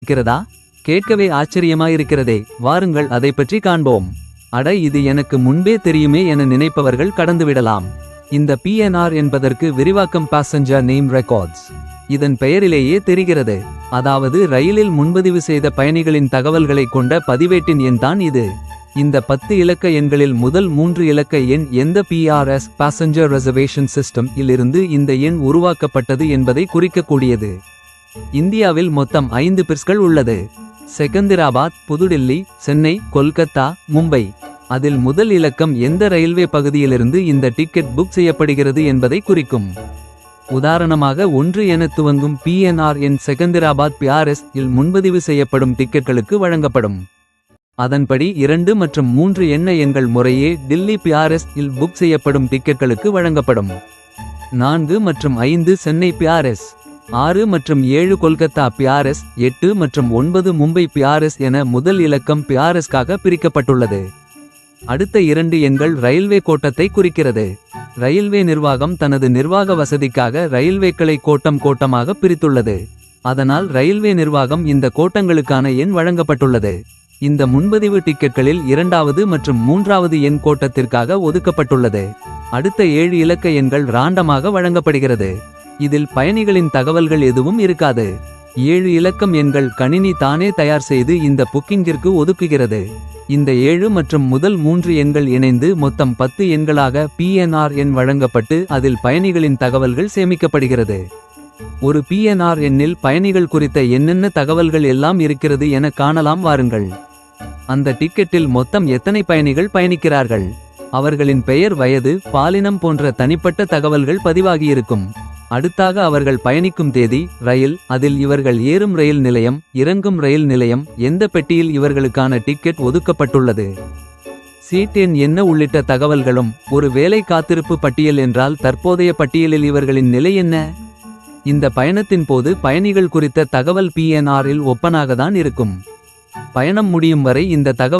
இருக்கிறதா? கேட்கவே ஆச்சரியமாயிருக்கிறதே. வாருங்கள் அதை பற்றி காண்போம். அட, இது எனக்கு முன்பே தெரியுமே என நினைப்பவர்கள் கடந்துவிடலாம். இந்த PNR என்பதற்கு விரிவாக்கம் பாசஞ்சர் நேம் ரெக்கார்ட்ஸ். இதன் பெயரிலேயே தெரிகிறது. அதாவது ரயிலில் முன்பதிவு செய்த பயணிகளின் தகவல்களை கொண்ட பதிவேட்டின் எண் தான் இது. இந்த 10 இலக்க எண்களில் முதல் 3 இலக்க எண் எந்த PRS பாசஞ்சர் ரிசர்வேஷன் சிஸ்டம் இலிருந்து இந்த எண் உருவாக்கப்பட்டது என்பதை குறிக்கக்கூடியது. இந்தியாவில் மொத்தம் 5 பிரிஸ்கள் உள்ளது. செகந்திராபாத், புதுடில்லி, சென்னை, கொல்கத்தா, மும்பை. அதில் முதல் இலக்கம் எந்த ரயில்வே பகுதியிலிருந்து இந்த டிக்கெட் புக் செய்யப்படுகிறது என்பதை குறிக்கும். உதாரணமாக 1 என துவங்கும் PNR எண் செகந்திராபாத் PRS இல் முன்பதிவு செய்யப்படும் டிக்கெட்களுக்கு வழங்கப்படும். அதன்படி 2 மற்றும் 3 எண்ண எண்கள் முறையே டில்லி PRS இல் புக் செய்யப்படும் டிக்கெட்களுக்கு வழங்கப்படும். 4 மற்றும் 5 சென்னை PRS, 6 மற்றும் 7 கொல்கத்தா PRS, 8 மற்றும் 9 மும்பை PRS என முதல் இலக்கம் PRSக்காக பிரிக்கப்பட்டுள்ளது. அடுத்த 2 எண்கள் ரயில்வே கோட்டத்தை குறிக்கிறது. ரயில்வே நிர்வாகம் தனது நிர்வாக வசதிக்காக ரயில்வேக்களை கோட்டமாக பிரித்துள்ளது. அதனால் ரயில்வே நிர்வாகம் இந்த கோட்டங்களுக்கான எண் வழங்கப்பட்டுள்ளது. இந்த முன்பதிவு டிக்கெட்களில் 2வது மற்றும் 3வது எண் கோட்டத்திற்காக ஒதுக்கப்பட்டுள்ளது. அடுத்த 7 இலக்க எண்கள் ராண்டமாக வழங்கப்படுகிறது. இதில் பயணிகளின் தகவல்கள் எதுவும் இருக்காது. 7 இலக்கம் எண்கள் கணினி தானே தயார் செய்து இந்த புக்கிங்கிற்கு ஒதுக்குகிறது. இந்த 7 மற்றும் முதல் 3 எண்கள் இணைந்து மொத்தம் 10 எண்களாக PNR எண் வழங்கப்பட்டு அதில் பயணிகளின் தகவல்கள் சேமிக்கப்படுகிறது. ஒரு PNR எண்ணில் பயணிகள் குறித்த என்னென்ன தகவல்கள் எல்லாம் இருக்கிறது என காணலாம் வாருங்கள். அந்த டிக்கெட்டில் மொத்தம் எத்தனை பயணிகள் பயணிக்கிறார்கள், அவர்களின் பெயர், வயது, பாலினம் போன்ற தனிப்பட்ட தகவல்கள் பதிவாகியிருக்கும். அடுத்தாக அவர்கள் பயணிக்கும் தேதி, ரயில், அதில் இவர்கள் ஏறும் ரயில் நிலையம், இறங்கும் ரயில் நிலையம், எந்த பெட்டியில் இவர்களுக்கான டிக்கெட் ஒதுக்கப்பட்டுள்ளது, சீட் எண் என்ன உள்ளிட்ட தகவல்களும். ஒரு வேலை காத்திருப்பு பட்டியல் என்றால் தற்போதைய பட்டியலில் இவர்களின் நிலை என்ன? இந்த பயணத்தின் போது பயணிகள் குறித்த தகவல் PNR இல் ஒப்பனாகத்தான் இருக்கும். பயணம் முடியும் வரை இந்த தகவல்